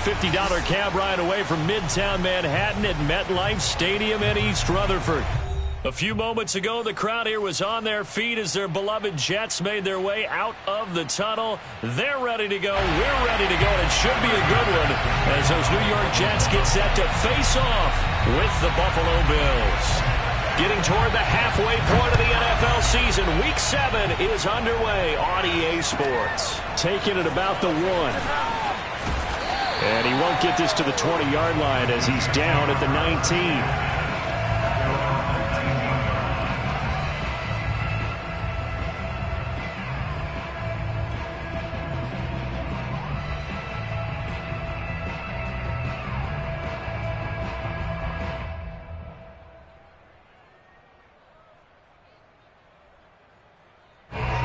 $50 cab ride away from Midtown Manhattan at MetLife Stadium in East Rutherford. A few moments ago, the crowd here was on their feet as their beloved Jets made their way out of the tunnel. They're ready to go. We're ready to go, and it should be a good one as those New York Jets get set to face off with the Buffalo Bills. Getting toward the halfway point of the NFL season, Week 7 is underway on EA Sports. Taking it about the 1. And he won't get this to the 20-yard line as he's down at the 19.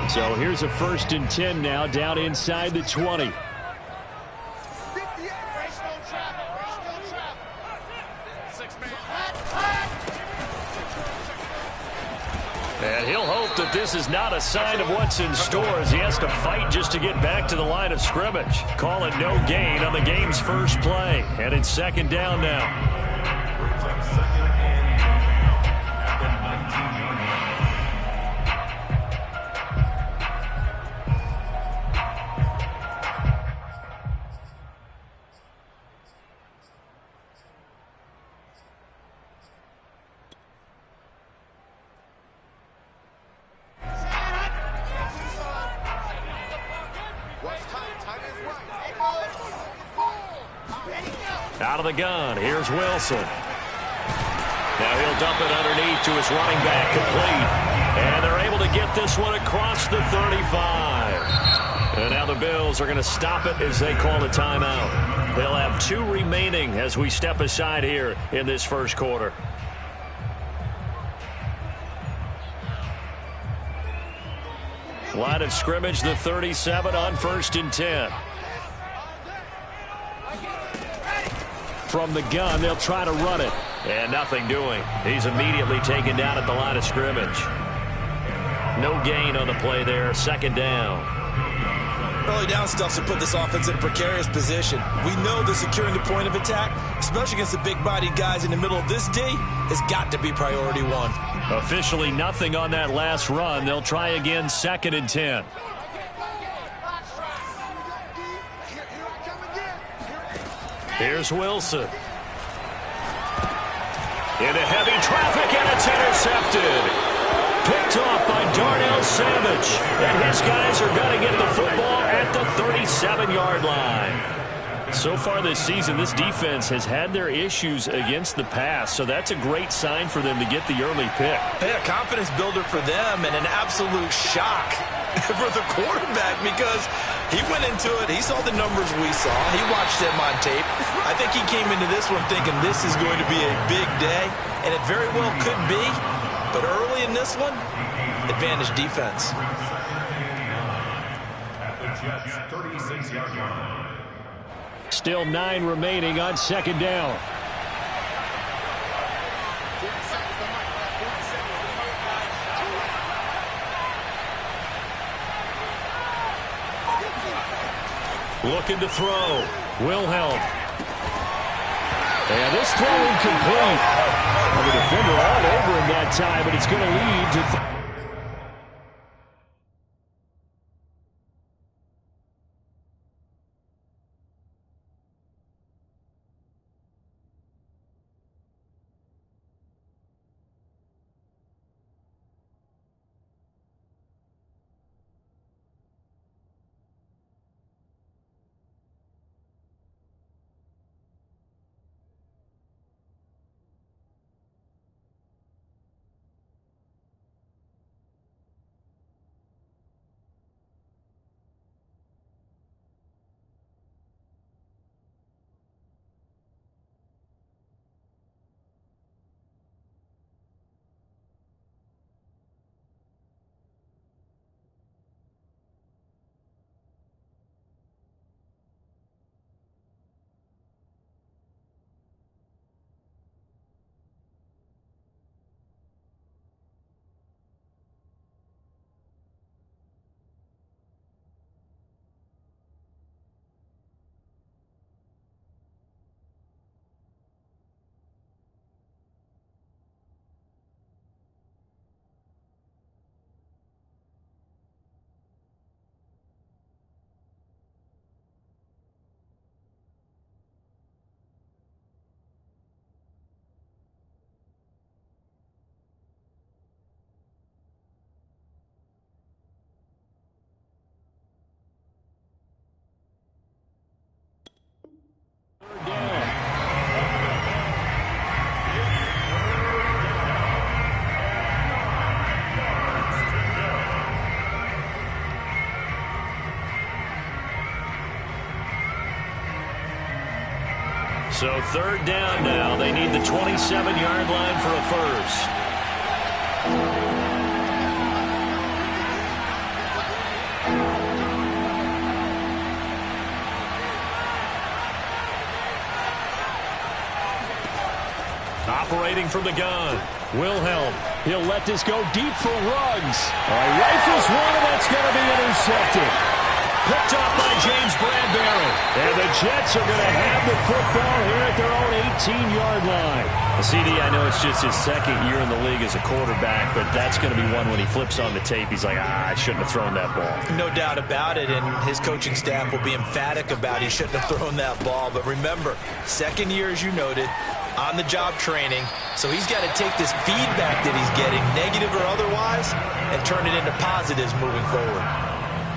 So here's a 1st and 10 now, down inside the 20. And he'll hope that this is not a sign of what's in store as he has to fight just to get back to the line of scrimmage. Call it no gain on the game's first play. And it's 2nd down now. Out of the gun, here's Wilson. Now he'll dump it underneath to his running back, complete. And they're able to get this one across the 35. And now the Bills are going to stop it as they call a timeout. They'll have 2 remaining as we step aside here in this first quarter. Line of scrimmage, the 37 on 1st and 10. From the gun, they'll try to run it. And nothing doing. He's immediately taken down at the line of scrimmage. No gain on the play there. 2nd down. Early down stuff to put this offense in a precarious position. We know that securing the point of attack, especially against the big-bodied guys in the middle of this D, has got to be priority 1. Officially nothing on that last run. They'll try again 2nd and 10. Here's Wilson. Into heavy traffic, and it's intercepted. Picked off by Darnell Savage. And his guys are going to get the football at the 37-yard line. So far this season, this defense has had their issues against the pass, so that's a great sign for them to get the early pick. A confidence builder for them and an absolute shock for the quarterback because he went into it. He saw the numbers we saw. He watched them on tape. I think he came into this one thinking this is going to be a big day, and it very well could be. But early in this one, advantage defense. At the Jets' 36-yard line. Still 9 remaining on 2nd down. Looking to throw. Wilhelm. And this throw incomplete. And the defender all over him that time, but it's going to lead to... So third down now. They need the 27-yard line for a first. Operating from the gun, Wilhelm. He'll let this go deep for Ruggs. Rifles one, and that's going to be intercepted. Picked up by James Bradbury. And the Jets are going to have the football here at their own 18-yard line. CD, I know it's just his second year in the league as a quarterback, but that's going to be one when he flips on the tape. He's like, I shouldn't have thrown that ball. No doubt about it, and his coaching staff will be emphatic about he shouldn't have thrown that ball. But remember, second year, as you noted, on-the-job training, so he's got to take this feedback that he's getting, negative or otherwise, and turn it into positives moving forward.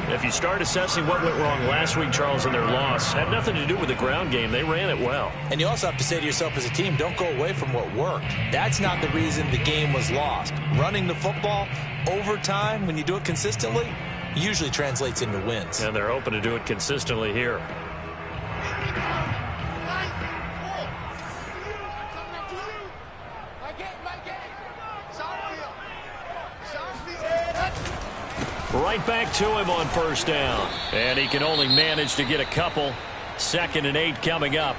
If you start assessing what went wrong last week, Charles, in their loss, had nothing to do with the ground game. They ran it well. And you also have to say to yourself as a team, don't go away from what worked. That's not the reason the game was lost. Running the football over time, when you do it consistently, usually translates into wins. And they're hoping to do it consistently here. Right back to him on first down. And he can only manage to get a couple. 2nd and 8 coming up.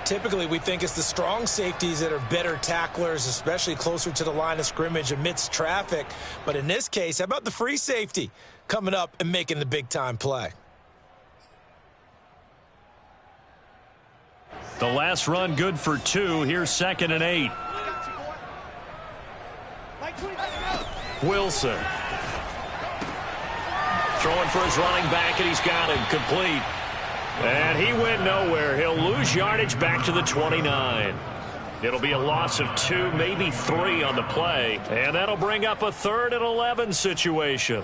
Typically, we think it's the strong safeties that are better tacklers, especially closer to the line of scrimmage amidst traffic. But in this case, how about the free safety coming up and making the big-time play? The last run good for 2. Here's 2nd and 8. Wilson. Throwing for his running back, and he's got him complete. And he went nowhere. He'll lose yardage back to the 29. It'll be a loss of 2, maybe 3 on the play. And that'll bring up a 3rd and 11 situation.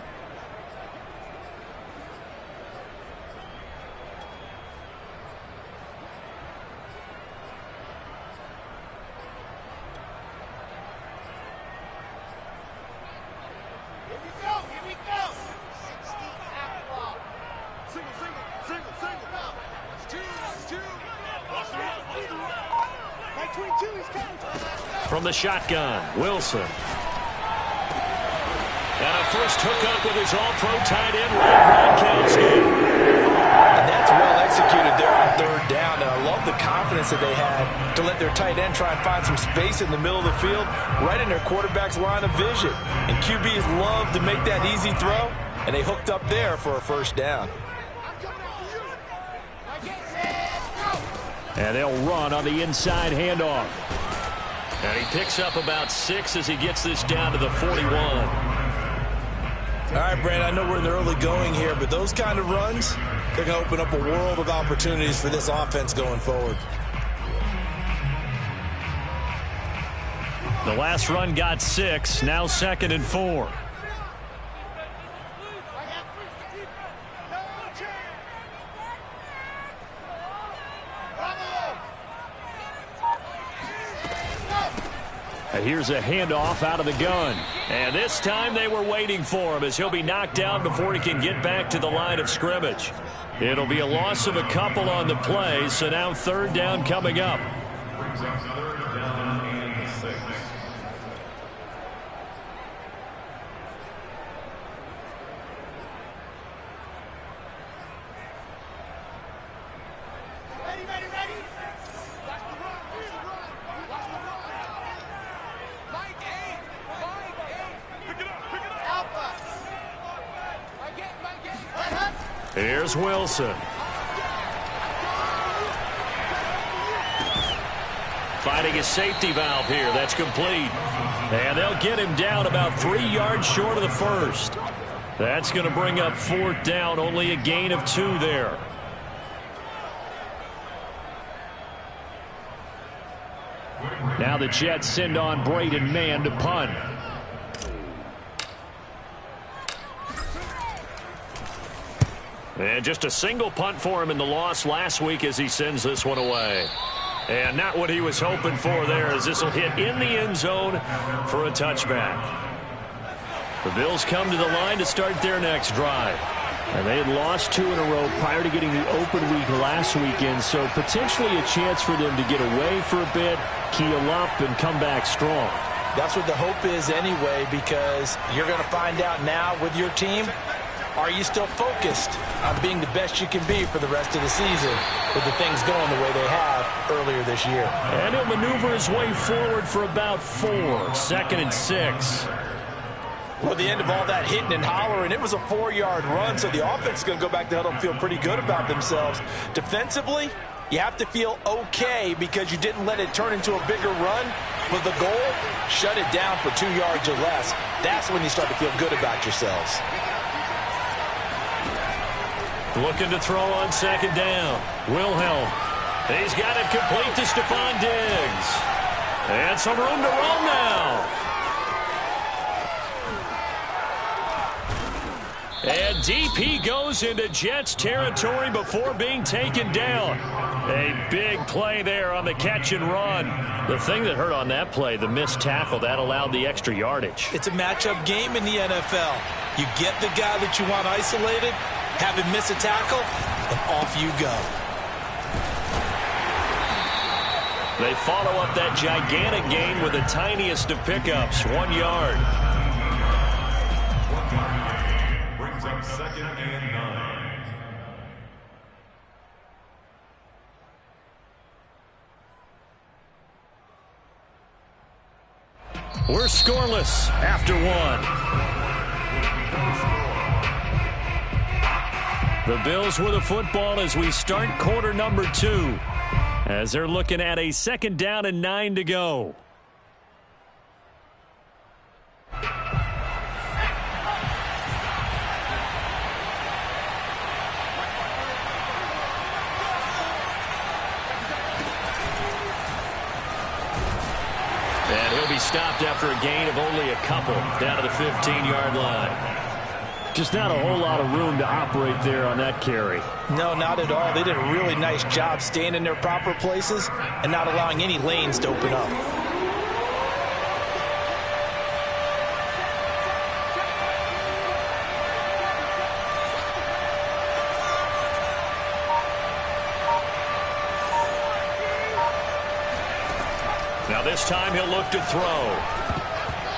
From the shotgun, Wilson. And a first hookup with his all-pro tight end, Rob Gronkowski. And that's well executed there on third down. And I love the confidence that they had to let their tight end try and find some space in the middle of the field, right in their quarterback's line of vision. And QBs love to make that easy throw, and they hooked up there for a first down. And they'll run on the inside handoff. And he picks up about 6 as he gets this down to the 41. All right, Brandon, I know we're in the early going here, but those kind of runs, they're going to open up a world of opportunities for this offense going forward. The last run got 6, now 2nd and 4. Here's a handoff out of the gun. And this time they were waiting for him as he'll be knocked down before he can get back to the line of scrimmage. It'll be a loss of a couple on the play, so now 3rd down coming up. Here's Wilson. Finding a safety valve here. That's complete. And they'll get him down about 3 yards short of the first. That's going to bring up 4th down. Only a gain of 2 there. Now the Jets send on Braden Mann to punt. And just a single punt for him in the loss last week as he sends this one away. And not what he was hoping for there, as this will hit in the end zone for a touchback. The Bills come to the line to start their next drive. And they had lost 2 in a row prior to getting the open week last weekend, so potentially a chance for them to get away for a bit, keel up, and come back strong. That's what the hope is anyway, because you're going to find out now with your team, are you still focused on being the best you can be for the rest of the season with the things going the way they have earlier this year? And he'll maneuver his way forward for about 4, 2nd and 6. Well, at the end of all that hitting and hollering, it was a 4-yard run, so the offense is going to go back to huddle and feel pretty good about themselves. Defensively, you have to feel okay because you didn't let it turn into a bigger run. With the goal, shut it down for 2 yards or less. That's when you start to feel good about yourselves. Looking to throw on 2nd down. Wilhelm. He's got it complete to Stephon Diggs. And some room to roll now. And DP goes into Jets territory before being taken down. A big play there on the catch and run. The thing that hurt on that play, the missed tackle, that allowed the extra yardage. It's a matchup game in the NFL. You get the guy that you want isolated, have him miss a tackle, and off you go. They follow up that gigantic gain with the tiniest of pickups, 1 yard. 2nd and 9. We're scoreless after 1. The Bills with a football as we start quarter number 2. As they're looking at a 2nd down and 9 to go. Stopped after a gain of only a couple down to the 15-yard line. Just not a whole lot of room to operate there on that carry. No, not at all. They did a really nice job staying in their proper places and not allowing any lanes to open up. Now this time he'll look to throw.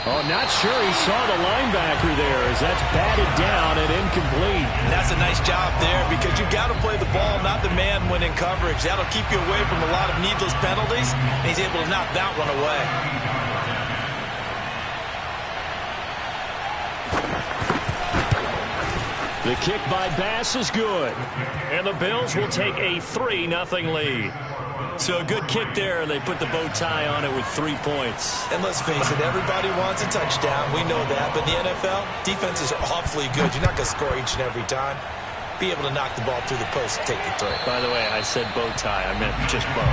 Oh, not sure he saw the linebacker there as that's batted down and incomplete. And that's a nice job there because you got to play the ball, not the man when in coverage. That'll keep you away from a lot of needless penalties, and he's able to knock that one away. The kick by Bass is good, and the Bills will take a 3-0 lead. So a good kick there. They put the bow tie on it with 3 points. And let's face it, everybody wants a touchdown. We know that. But in the NFL, defenses are awfully good. You're not going to score each and every time. Be able to knock the ball through the post and take the throw. By the way, I said bow tie. I meant just bow.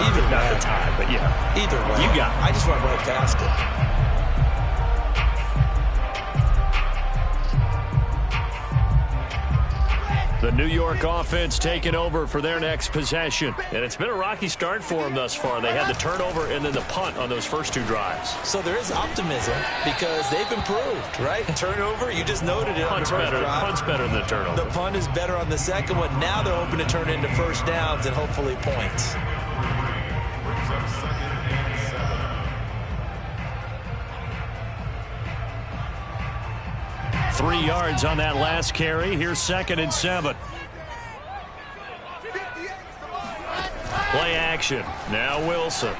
Either not way. the tie, but yeah. Either way. You got it. I just went right past it. The New York offense taking over for their next possession. And it's been a rocky start for them thus far. They had the turnover and then the punt on those first 2 drives. So there is optimism because they've improved, right? Turnover, you just noted it. Punt's better than the turnover. The punt is better on the second one. Now they're hoping to turn into first downs and hopefully points. Brings up 2nd and 7. 3 yards on that last carry. Here's 2nd and 7. Play action. Now Wilson.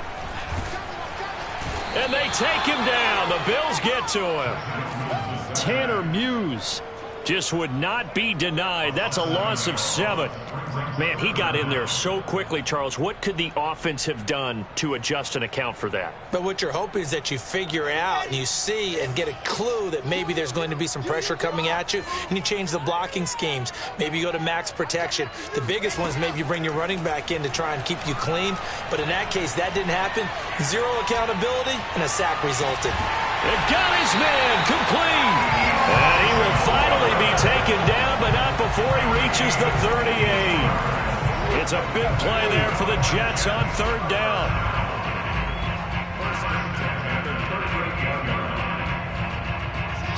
And they take him down. The Bills get to him. Tanner Muse just would not be denied. That's a loss of 7. Man, he got in there so quickly, Charles. What could the offense have done to adjust and account for that? But what you're hoping is that you figure out and you see and get a clue that maybe there's going to be some pressure coming at you, and you change the blocking schemes. Maybe you go to max protection. The biggest one is maybe you bring your running back in to try and keep you clean. But in that case, that didn't happen. 0 accountability, and a sack resulted. It got his man complete. And he will finally be taken down, but not before he reaches the 38. It's a big play there for the Jets on 3rd down.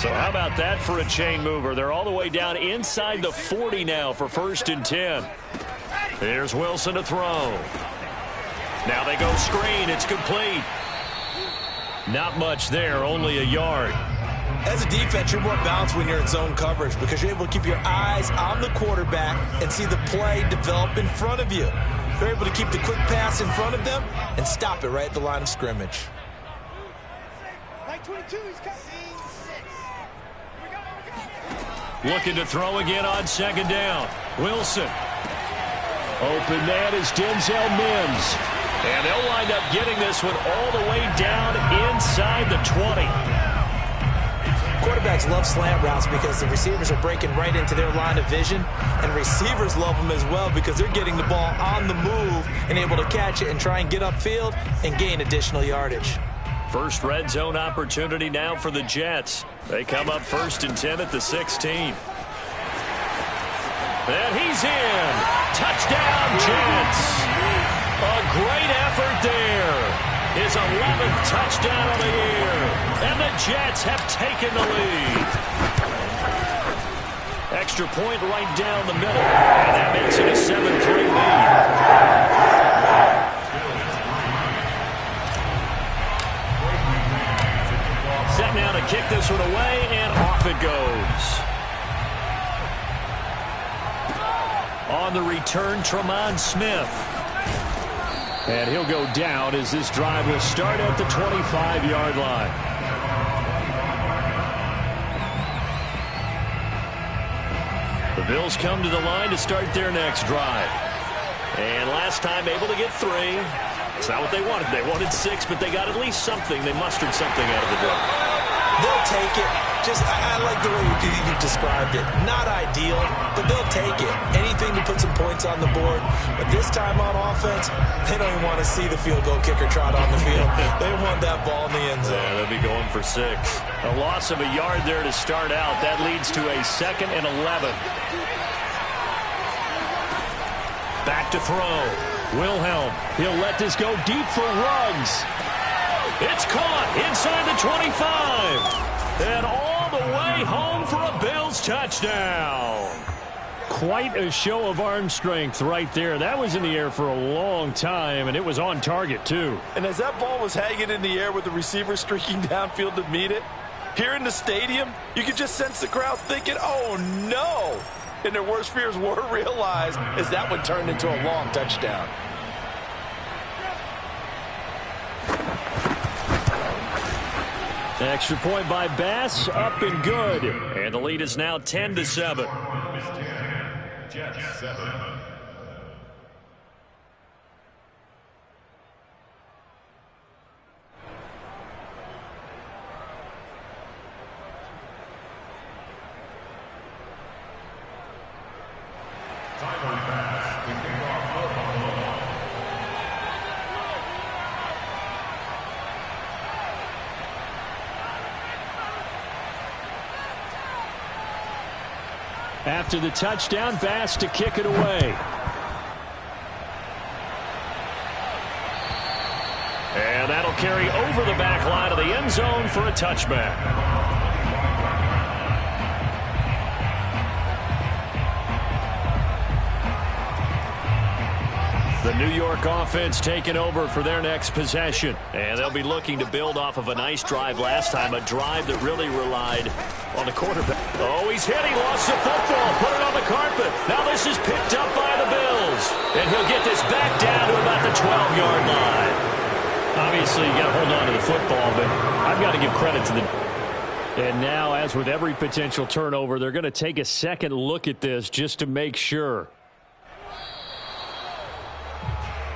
So how about that for a chain mover? They're all the way down inside the 40 now for 1st and 10. Here's Wilson to throw. Now they go screen. It's complete. Not much there, only a yard. As a defense, you're more balanced when you're in zone coverage because you're able to keep your eyes on the quarterback and see the play develop in front of you. They're able to keep the quick pass in front of them and stop it right at the line of scrimmage. Looking to throw again on 2nd down. Wilson. Open man is Denzel Mims. And they'll wind up getting this one all the way down inside the 20. Quarterbacks love slant routes because the receivers are breaking right into their line of vision, and receivers love them as well because they're getting the ball on the move and able to catch it and try and get upfield and gain additional yardage. First red zone opportunity now for the Jets. They come up 1st and 10 at the 16. And he's in. Touchdown, Jets. A great effort there. His 11th touchdown of the year. And the Jets have taken the lead. Extra point right down the middle. And that makes it a 7-3 lead. Set now to kick this one away, and off it goes. On the return, Tremont Smith. And he'll go down as this drive will start at the 25-yard line. The Bills come to the line to start their next drive. And last time able to get 3. It's not what they wanted. They wanted 6, but they got at least something. They mustered something out of the drive. They'll take it. I like the way you described it. Not ideal, but they'll take it. Anything to put some points on the board. But this time on offense, they don't even want to see the field goal kicker trot on the field. They want that ball in the end zone. Yeah, they'll be going for 6. A loss of a yard there to start out. That leads to a 2nd and 11. Back to throw. Wilhelm. He'll let this go deep for Ruggs. It's caught inside the 25. And all the way home for a Bills touchdown. Quite a show of arm strength right there. That was in the air for a long time, and it was on target, too. And as that ball was hanging in the air with the receiver streaking downfield to meet it, here in the stadium, you could just sense the crowd thinking, oh, no. And their worst fears were realized as that one turned into a long touchdown. Extra point by Bass, up and good. And the lead is now 10-7. Jets 7. Tyler Bass to kick off football. After the touchdown, Bass to kick it away. And that'll carry over the back line of the end zone for a touchback. The New York offense taking over for their next possession. And they'll be looking to build off of a nice drive last time, a drive that really relied on the quarterback. Oh, he's hit. He lost the football. Put it on the carpet. Now this is picked up by the Bills. And he'll get this back down to about the 12-yard line. Obviously, you got to hold on to the football, but I've got to give credit to the... And now, as with every potential turnover, they're going to take a second look at this just to make sure.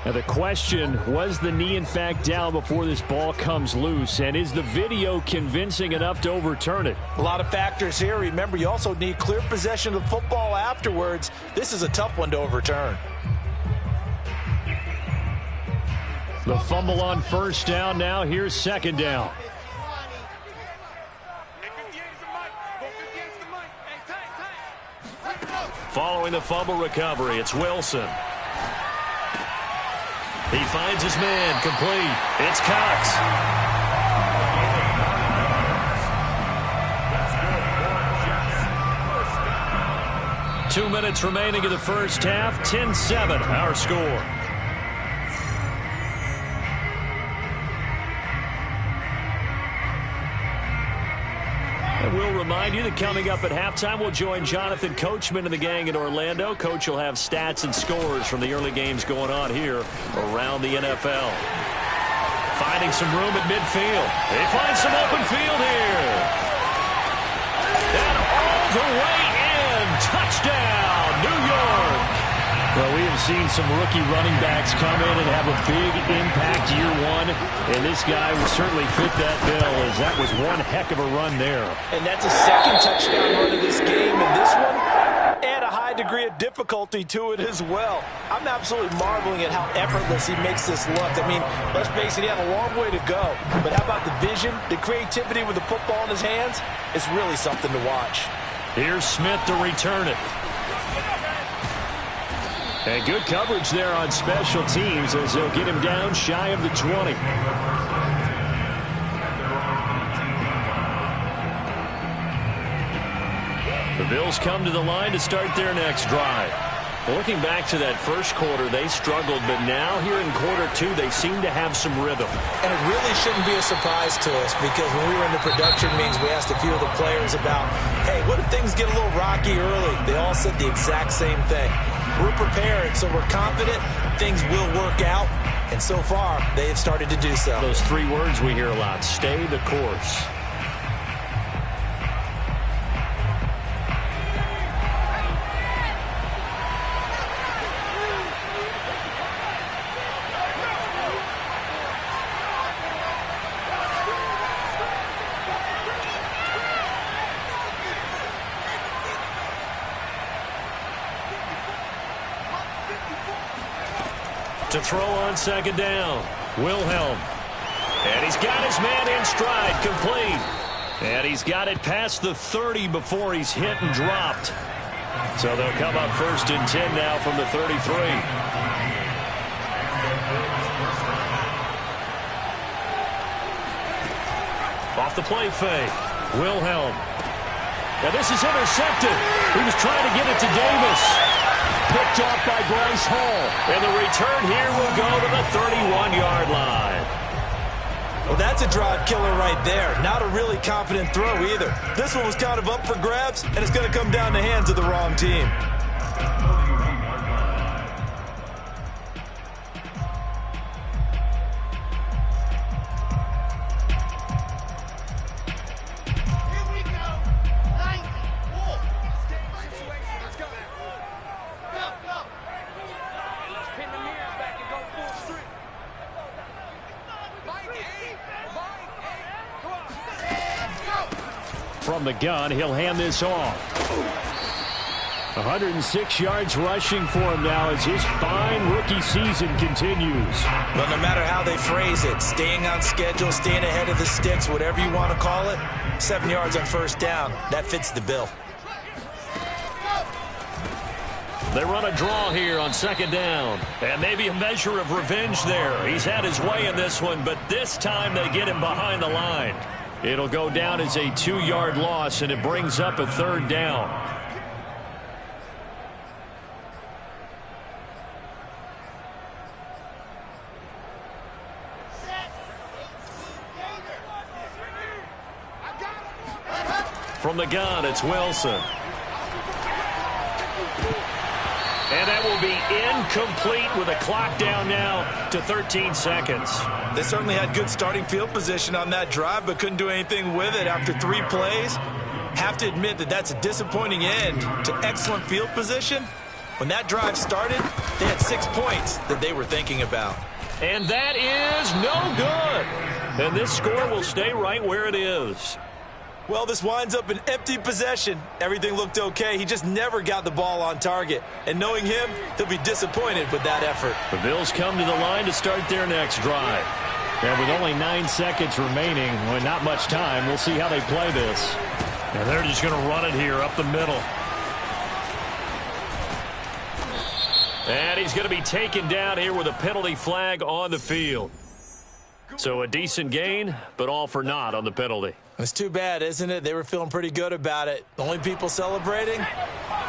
Now the question, was the knee in fact down before this ball comes loose? And is the video convincing enough to overturn it? A lot of factors here. Remember, you also need clear possession of the football afterwards. This is a tough one to overturn. The fumble on first down. Now here's second down. Following the fumble recovery, it's Wilson. He finds his man, complete. It's Cox. 2 minutes remaining in the first half. 10-7, our score. And we'll remind you that coming up at halftime, we'll join Jonathan Coachman and the gang in Orlando. Coach will have stats and scores from the early games going on here around the NFL. Finding some room at midfield. They find some open field here. And all the way in. Touchdown, New York. Well, we have seen some rookie running backs come in and have a big impact year one, and this guy will certainly fit that bill, as that was one heck of a run there. And that's a second touchdown run of this game, and this one, add a high degree of difficulty to it as well. I'm absolutely marveling at how effortless he makes this look. I mean, let's face it, he had a long way to go, but how about the vision, the creativity with the football in his hands? It's really something to watch. Here's Smith to return it. And good coverage there on special teams as they'll get him down shy of the 20. The Bills come to the line to start their next drive. Looking back to that first quarter, they struggled, but now here in quarter two, they seem to have some rhythm. And it really shouldn't be a surprise to us, because when we were in the production meetings, we asked a few of the players about, hey, what if things get a little rocky early? They all said the exact same thing. We're prepared, so we're confident things will work out, and so far, they have started to do so. Those three words we hear a lot: stay the course. To throw on second down, Wilhelm. And he's got his man in stride, complete. And he's got it past the 30 before he's hit and dropped. So they'll come up 1st and 10 now from the 33. Off the play fake, Wilhelm. Now this is intercepted. He was trying to get it to Davis. Picked off by Bryce Hall. And the return here will go to the 31-yard line. Well, that's a drive killer right there. Not a really confident throw either. This one was kind of up for grabs, and it's going to come down the hands of the wrong team. From the gun, he'll hand this off. 106 yards rushing for him now as his fine rookie season continues. Well, no matter how they phrase it, staying on schedule, staying ahead of the sticks, whatever you want to call it, 7 yards on first down, that fits the bill. They run a draw here on second down. And maybe a measure of revenge there. He's had his way in this one, but this time they get him behind the line. It'll go down as a 2-yard loss, and it brings up a 3rd down. From the gun, it's Wilson. And that will be incomplete with a clock down now to 13 seconds. They certainly had good starting field position on that drive, but couldn't do anything with it after 3 plays. Have to admit that that's a disappointing end to excellent field position. When that drive started, they had 6 points that they were thinking about. And that is no good. And this score will stay right where it is. Well, this winds up an empty possession. Everything looked okay. He just never got the ball on target. And knowing him, he'll be disappointed with that effort. The Bills come to the line to start their next drive. And with only 9 seconds remaining, well, not much time, we'll see how they play this. And they're just going to run it here up the middle. And he's going to be taken down here with a penalty flag on the field. So a decent gain, but all for naught on the penalty. It's too bad, isn't it? They were feeling pretty good about it. The only people celebrating,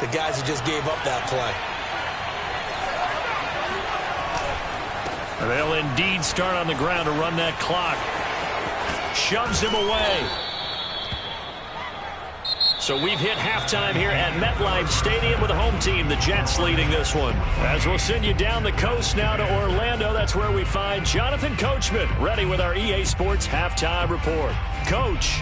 the guys who just gave up that play. They'll indeed start on the ground to run that clock. Shoves him away. So we've hit halftime here at MetLife Stadium with the home team, the Jets, leading this one. As we'll send you down the coast now to Orlando, that's where we find Jonathan Coachman, ready with our EA Sports Halftime Report. Coach.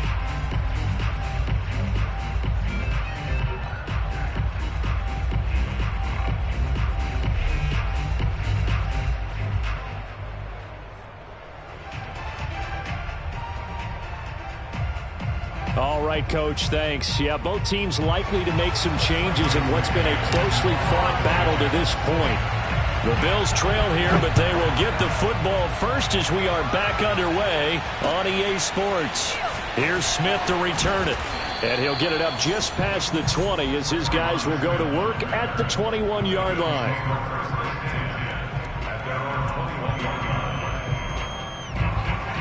All right, Coach, thanks. Yeah, both teams likely to make some changes in what's been a closely fought battle to this point. The Bills trail here, but they will get the football first as we are back underway on EA Sports. Here's Smith to return it, and he'll get it up just past the 20 as his guys will go to work at the 21-yard line.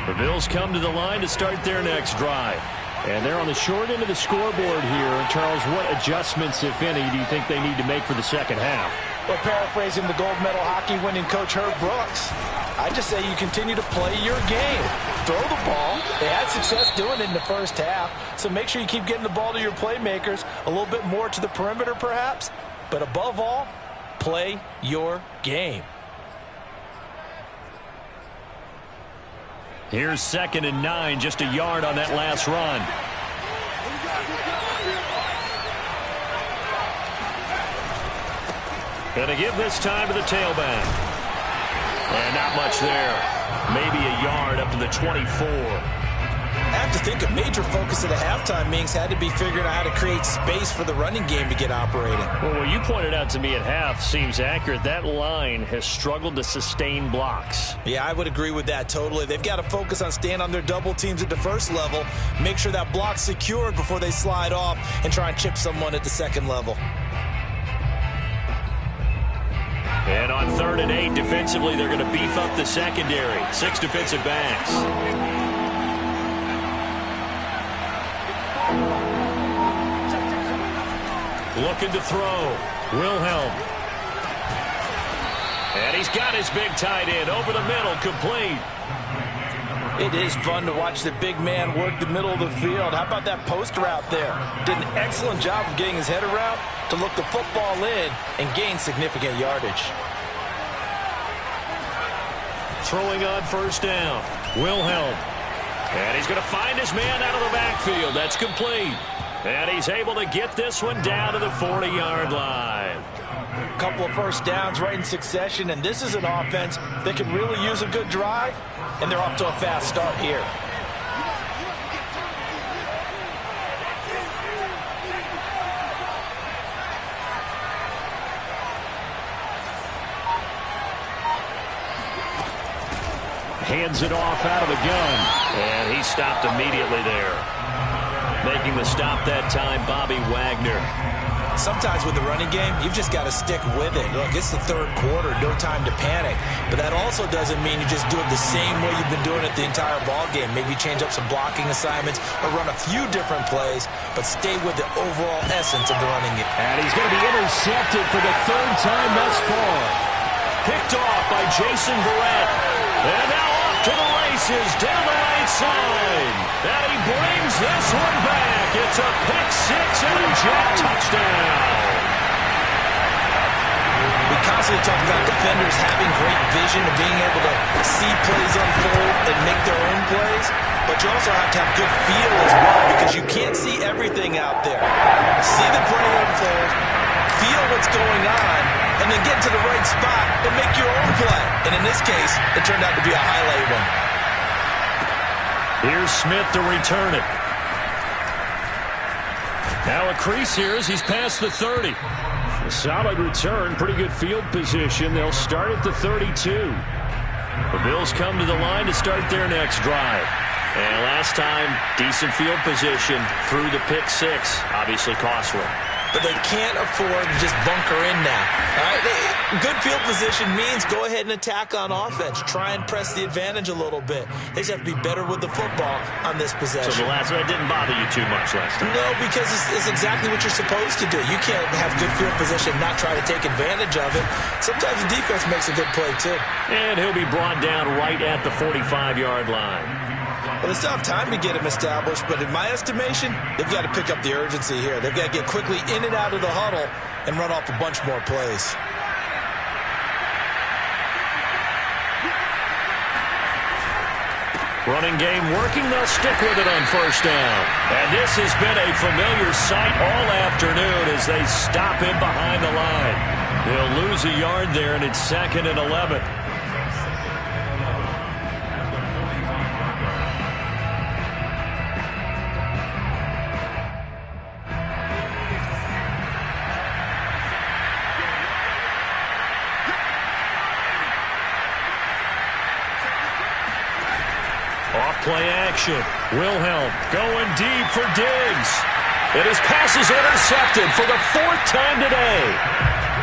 The Bills come to the line to start their next drive. And they're on the short end of the scoreboard here. Charles, what adjustments, if any, do you think they need to make for the second half? Well, paraphrasing the gold medal hockey winning coach Herb Brooks, I just say you continue to play your game. Throw the ball. They had success doing it in the first half, so make sure you keep getting the ball to your playmakers, a little bit more to the perimeter perhaps, but above all, play your game. Here's 2nd and 9, just a yard on that last run. Going to give this time to the tailback. And not much there. Maybe a yard up to the 24. I have to think a major focus at the halftime meetings had to be figuring out how to create space for the running game to get operating. Well, what you pointed out to me at half seems accurate. That line has struggled to sustain blocks. Yeah, I would agree with that totally. They've got to focus on staying on their double teams at the first level, make sure that block's secured before they slide off and try and chip someone at the second level. And on 3rd and 8, defensively, they're going to beef up the secondary. 6 defensive backs. Looking to throw. Wilhelm. And he's got his big tight end over the middle, complete. It is fun to watch the big man work the middle of the field. How about that post route there? Did an excellent job of getting his head around to look the football in and gain significant yardage. Throwing on 1st down. Wilhelm. And he's going to find his man out of the backfield. That's complete. And he's able to get this one down to the 40-yard line. A couple of first downs right in succession, and this is an offense that can really use a good drive, and they're off to a fast start here. Hands it off out of the gun. And he stopped immediately there. Making the stop that time, Bobby Wagner. Sometimes with the running game, you've just got to stick with it. Look, it's the 3rd quarter, no time to panic. But that also doesn't mean you just do it the same way you've been doing it the entire ball game. Maybe change up some blocking assignments or run a few different plays, but stay with the overall essence of the running game. And he's going to be intercepted for the 3rd time thus far. Picked off by Jason Verrett. And now off to the races down the right side. And he brings this one back. It's a pick 6 and a Jet touchdown. We constantly talk about defenders having great vision and being able to see plays unfold and make their own plays, but you also have to have good feel as well because you can't see everything out there. See the play unfold, feel what's going on, and then get to the right spot and make your own play. And in this case, it turned out to be a highlight one. Here's Smith to return it. Now a crease here as he's past the 30. A solid return, pretty good field position. They'll start at the 32. The Bills come to the line to start their next drive. And last time, decent field position through the pick 6. Obviously costly. But they can't afford to just bunker in now. All right? Good field position means go ahead and attack on offense. Try and press the advantage a little bit. They just have to be better with the football on this possession. So the last one didn't bother you too much last time? No, because it's exactly what you're supposed to do. You can't have good field position and not try to take advantage of it. Sometimes the defense makes a good play, too. And he'll be brought down right at the 45-yard line. Well, they still have time to get him established, but in my estimation, they've got to pick up the urgency here. They've got to get quickly in and out of the huddle and run off a bunch more plays. Running game working. They'll stick with it on first down. And this has been a familiar sight all afternoon as they stop him behind the line. He'll lose a yard there, and it's 2nd and 11. Off-play action. Wilhelm going deep for Diggs. And his pass is intercepted for the 4th time today.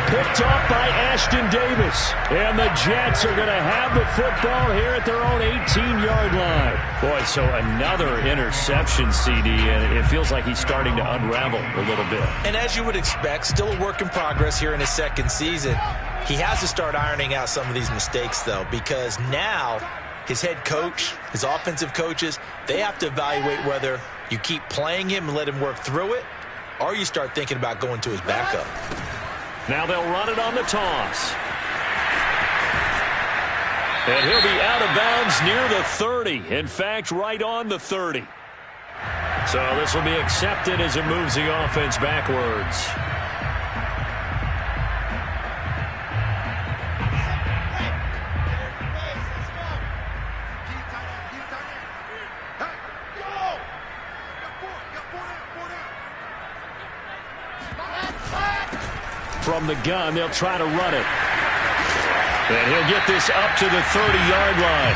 Picked off by Ashton Davis. And the Jets are going to have the football here at their own 18-yard line. Boy, so another interception, CD, and it feels like he's starting to unravel a little bit. And as you would expect, still a work in progress here in his 2nd season. He has to start ironing out some of these mistakes, though, because now his head coach, his offensive coaches, they have to evaluate whether you keep playing him and let him work through it, or you start thinking about going to his backup. Now they'll run it on the toss. And he'll be out of bounds near the 30. In fact, right on the 30. So this will be accepted as it moves the offense backwards. From the gun, they'll try to run it. And he'll get this up to the 30-yard line.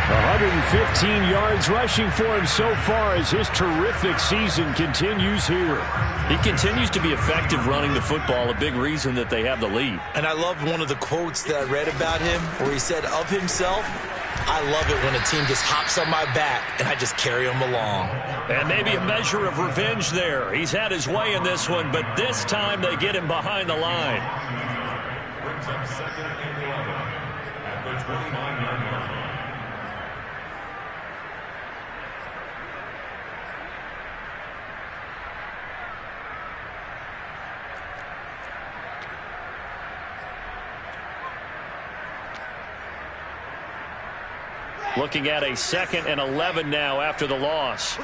115 yards rushing for him so far as his terrific season continues here. He continues to be effective running the football, a big reason that they have the lead. And I love one of the quotes that I read about him where he said of himself, I love it when a team just hops on my back and I just carry them along. And maybe a measure of revenge there. He's had his way in this one, but this time they get him behind the line. Brings up 2nd and 11 at the 29-yard line. Looking at a 2nd and 11 now after the loss.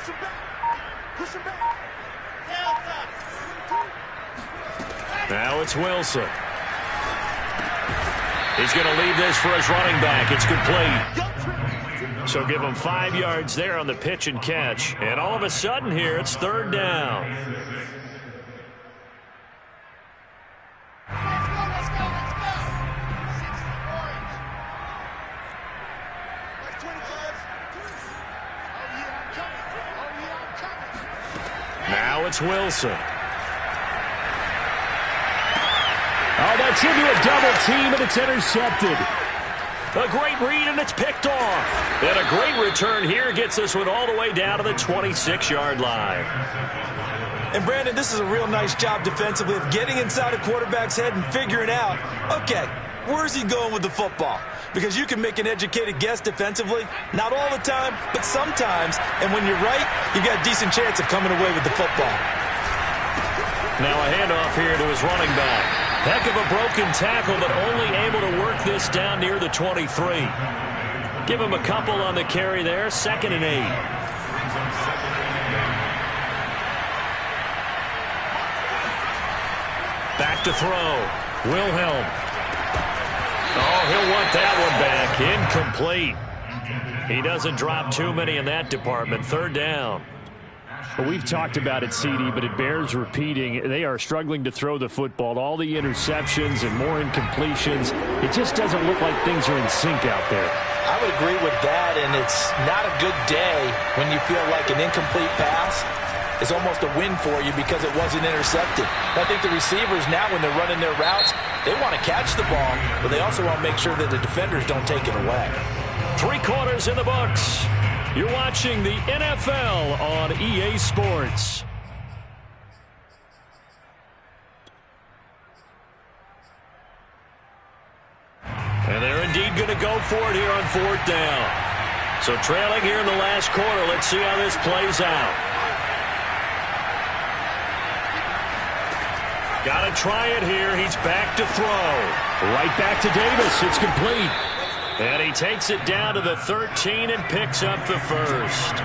Now it's Wilson. He's going to leave this for his running back. It's complete. So give him 5 yards there on the pitch and catch. And all of a sudden here, it's 3rd down. Now it's Wilson. Oh, that's into a double team, and it's intercepted. A great read, and it's picked off. And a great return here gets this one all the way down to the 26-yard line. And, Brandon, this is a real nice job defensively of getting inside a quarterback's head and figuring out, okay, where's he going with the football? Because you can make an educated guess defensively, not all the time, but sometimes. And when you're right, you've got a decent chance of coming away with the football. Now a handoff here to his running back. Heck of a broken tackle, but only able to work this down near the 23. Give him a couple on the carry there, 2nd and 8. Back to throw. Wilhelm. Oh, he'll want that one back. Incomplete. He doesn't drop too many in that department. 3rd down. Well, we've talked about it, CD, but it bears repeating. They are struggling to throw the football. All the interceptions and more incompletions. It just doesn't look like things are in sync out there. I would agree with that, and it's not a good day when you feel like an incomplete pass is almost a win for you because it wasn't intercepted. I think the receivers now, when they're running their routes, they want to catch the ball, but they also want to make sure that the defenders don't take it away. 3 quarters in the books. You're watching the NFL on EA Sports. And they're indeed going to go for it here on 4th down. So trailing here in the last quarter. Let's see how this plays out. Got to try it here. He's back to throw. Right back to Davis. It's complete. And he takes it down to the 13 and picks up the first.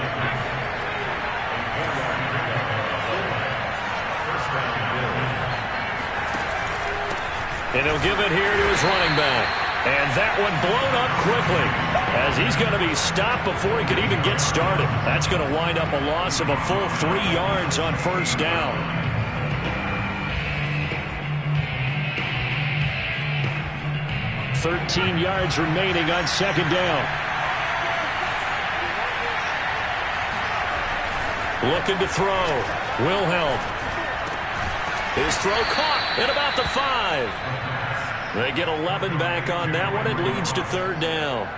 And he'll give it here to his running back. And that one blown up quickly as he's going to be stopped before he could even get started. That's going to wind up a loss of a full 3 yards on 1st down. $13 yards remaining on 2nd down. Looking to throw. Wilhelm. His throw caught at about the 5. They get 11 back on that one. It leads to 3rd down.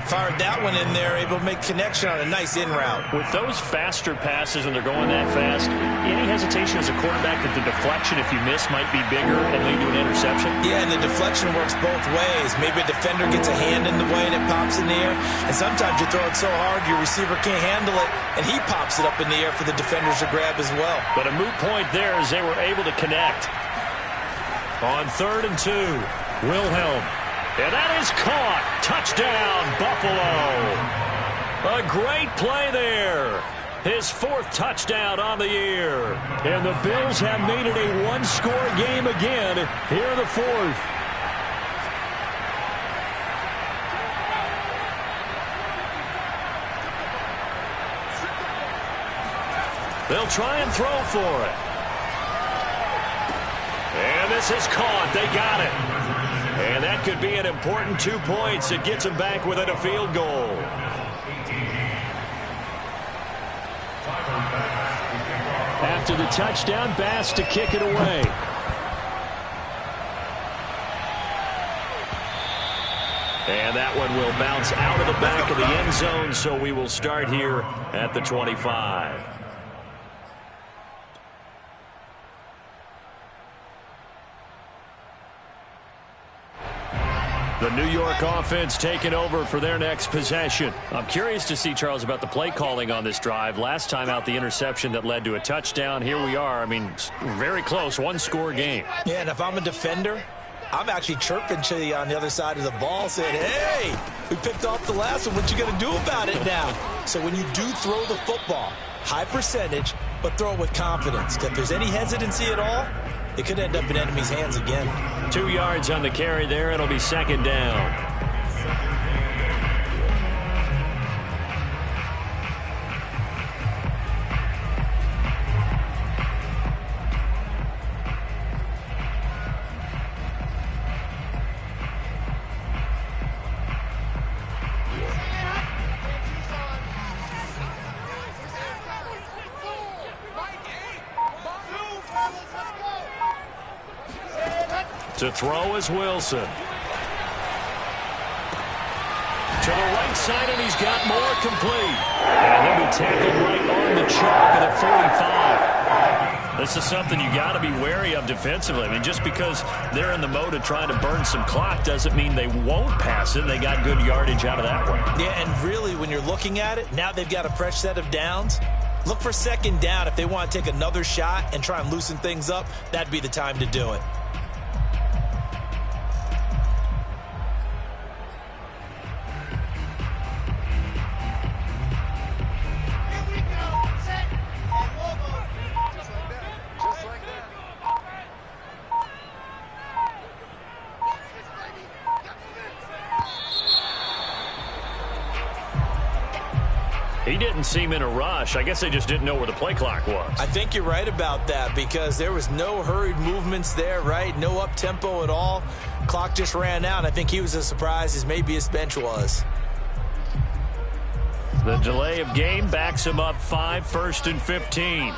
Fired that one in there, able to make connection on a nice in route. With those faster passes and they're going that fast, any hesitation as a quarterback that the deflection, if you miss, might be bigger and lead to an interception? Yeah, and the deflection works both ways. Maybe a defender gets a hand in the way and it pops in the air. And sometimes you throw it so hard your receiver can't handle it, and he pops it up in the air for the defenders to grab as well. But a moot point there as they were able to connect. On 3rd and 2, Wilhelm. And that is caught. Touchdown, Buffalo. A great play there. His 4th touchdown on the year. And the Bills have made it a 1-score game again here in the 4th. They'll try and throw for it. And this is caught. They got it. And that could be an important 2 points. It gets them back within a field goal. After the touchdown, Bass to kick it away. And that one will bounce out of the back of the end zone, so we will start here at the 25. The New York offense taking over for their next possession. I'm curious to see, Charles, about the play calling on this drive. Last time out, the interception that led to a touchdown. Here we are. I mean, very close, 1-score game. Yeah, and if I'm a defender, I'm actually chirping to you on the other side of the ball saying, hey, we picked off the last one. What you going to do about it now? So when you do throw the football, high percentage, but throw it with confidence. If there's any hesitancy at all, it could end up in enemy's hands again. 2 yards on the carry there. It'll be 2nd down. To throw is Wilson. To the right side, and he's got more complete. And he'll be tackled right on the chalk of the 45. This is something you got to be wary of defensively. I mean, just because they're in the mode of trying to burn some clock doesn't mean they won't pass it. They got good yardage out of that one. Yeah, and really, when you're looking at it, now they've got a fresh set of downs. Look for 2nd down. If they want to take another shot and try and loosen things up, that'd be the time to do it. He didn't seem in a rush. I guess they just didn't know where the play clock was. I think you're right about that because there was no hurried movements there, right? No up-tempo at all. Clock just ran out. I think he was as surprised as maybe his bench was. The delay of game backs him up 5, 1st and 15.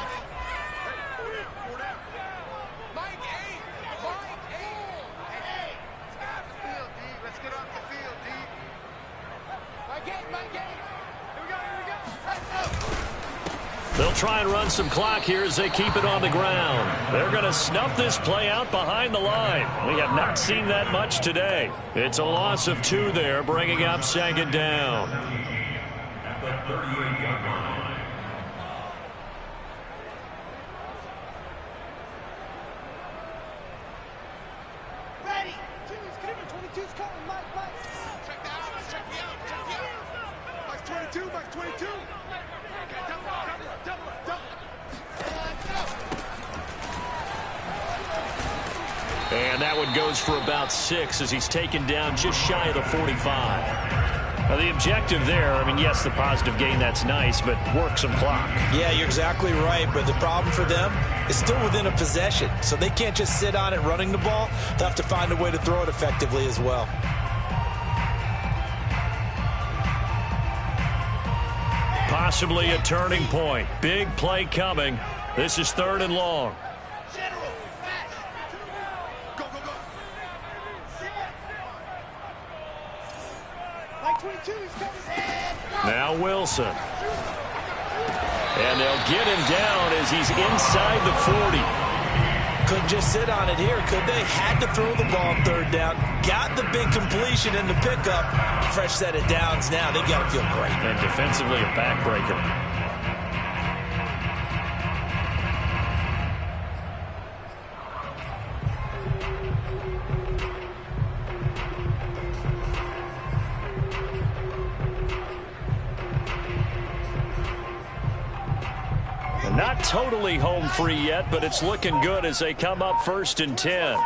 They'll try and run some clock here as they keep it on the ground. They're going to snuff this play out behind the line. We have not seen that much today. It's a loss of 2 there, bringing up second down. At the 38-yard line. Ready. 22's coming, Mike. Check that out. Check me out. Mike's 22. Mike's 22. Okay, double it. And that one goes for about 6 as he's taken down just shy of the 45. Now, the objective there, I mean, yes, the positive gain, that's nice, but work some clock. Yeah, you're exactly right, but the problem for them is still within a possession, so they can't just sit on it running the ball. They'll have to find a way to throw it effectively as well. Possibly a turning point. Big play coming. This is 3rd and long. Now Wilson. And they'll get him down as he's inside the 40. Couldn't just sit on it here, could they? Had to throw the ball on 3rd down. Got the big completion in the pickup. Fresh set of downs now. They got to feel great. And defensively a backbreaker. Not totally home free yet, but it's looking good as they come up 1st and 10.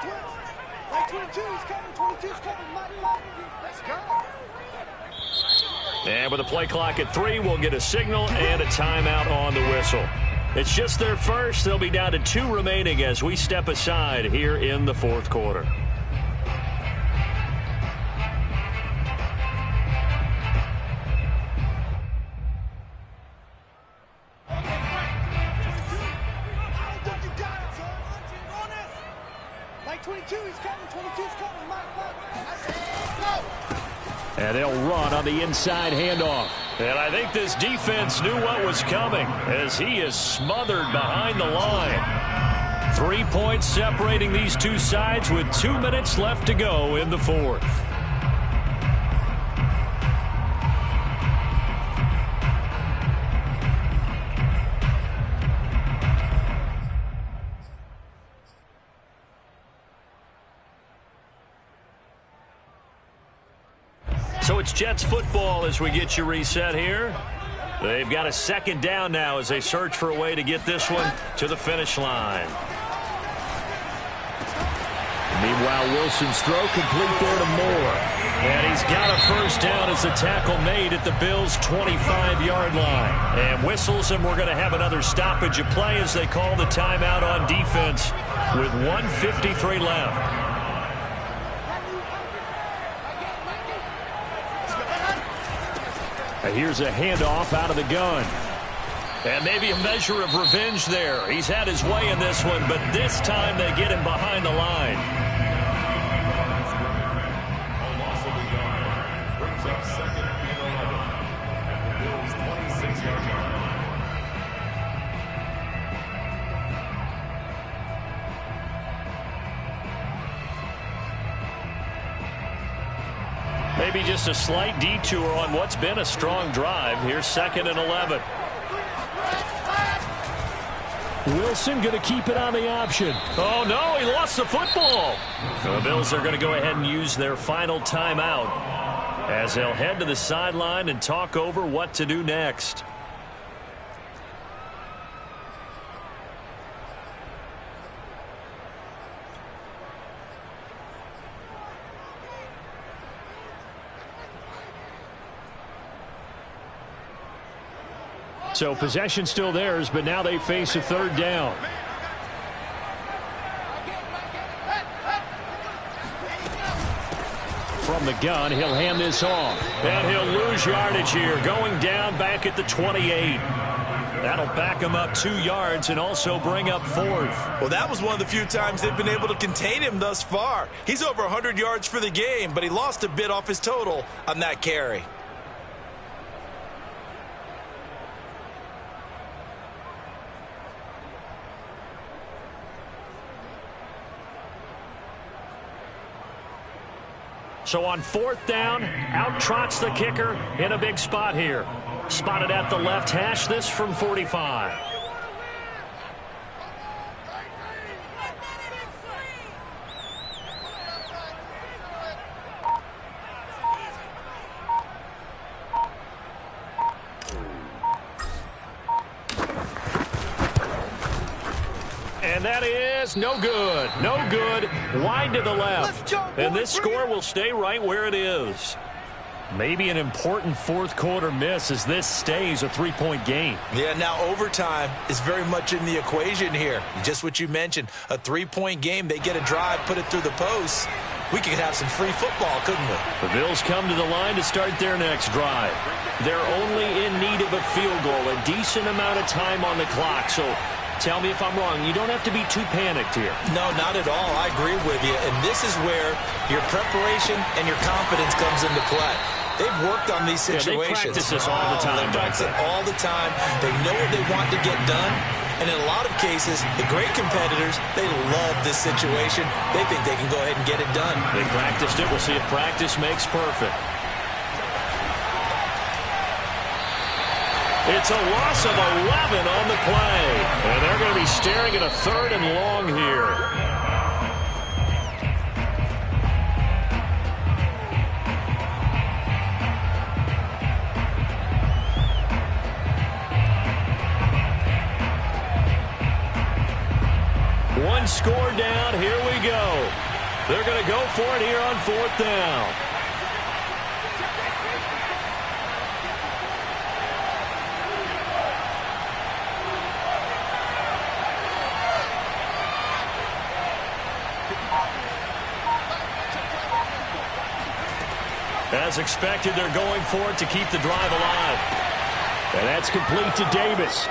And with a play clock at 3, we'll get a signal and a timeout on the whistle. It's just their first. They'll be down to 2 remaining as we step aside here in the 4th quarter. And they'll run on the inside handoff. And I think this defense knew what was coming as he is smothered behind the line. 3 points separating these two sides with 2 minutes left to go in the 4th. So it's Jets football as we get you reset here. They've got a 2nd down now as they search for a way to get this one to the finish line. Meanwhile, Wilson's throw complete there to Moore. And he's got a 1st down as the tackle made at the Bills' 25-yard line. And whistles, and we're going to have another stoppage of play as they call the timeout on defense with 1:53 left. Here's a handoff out of the gun. And maybe a measure of revenge there. He's had his way in this one, but this time they get him behind the line. A loss of a yard brings up 2nd and 11 at the Bills' 26-yard line. Maybe just a slight detour on what's been a strong drive. Here's 2nd and 11. Wilson going to keep it on the option. Oh, no, he lost the football. The Bills are going to go ahead and use their final timeout as they'll head to the sideline and talk over what to do next. So possession still theirs, but now they face a 3rd down. From the gun, he'll hand this off. And he'll lose yardage here, going down back at the 28. That'll back him up 2 yards and also bring up 4th. Well, that was one of the few times they've been able to contain him thus far. He's over 100 yards for the game, but he lost a bit off his total on that carry. So on 4th down, out trots the kicker in a big spot here. Spotted at the left hash, this from 45. And that is no good. No good. Wide to the left. And this score will stay right where it is. Maybe an important fourth quarter miss as this stays a 3-point game. Yeah, now overtime is very much in the equation here. Just what you mentioned, a 3-point game. They get a drive, put it through the post. We could have some free football, couldn't we? The Bills come to the line to start their next drive. They're only in need of a field goal, a decent amount of time on the clock. So tell me if I'm wrong. You don't have to be too panicked here. No, not at all. I agree with you. And this is where your preparation and your confidence comes into play. They've worked on these situations. Yeah, they practice this all the time. They practice it all the time. They know what they want to get done. And in a lot of cases, the great competitors, they love this situation. They think they can go ahead and get it done. They practiced it. We'll see if practice makes perfect. It's a loss of 11 on the play. And they're going to be staring at a 3rd and long here. One score down. Here we go. They're going to go for it here on 4th down. As expected, they're going for it to keep the drive alive. And that's complete to Davis.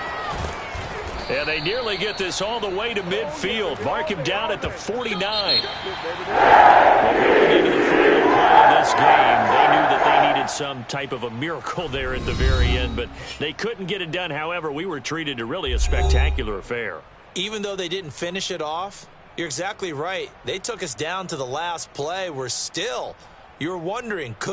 And they nearly get this all the way to midfield. Mark him down at the 49. Well, going into the final play of this game, they knew that they needed some type of a miracle there at the very end, but they couldn't get it done. However, we were treated to really a spectacular affair. Even though they didn't finish it off, you're exactly right. They took us down to the last play. We're still, you're wondering, could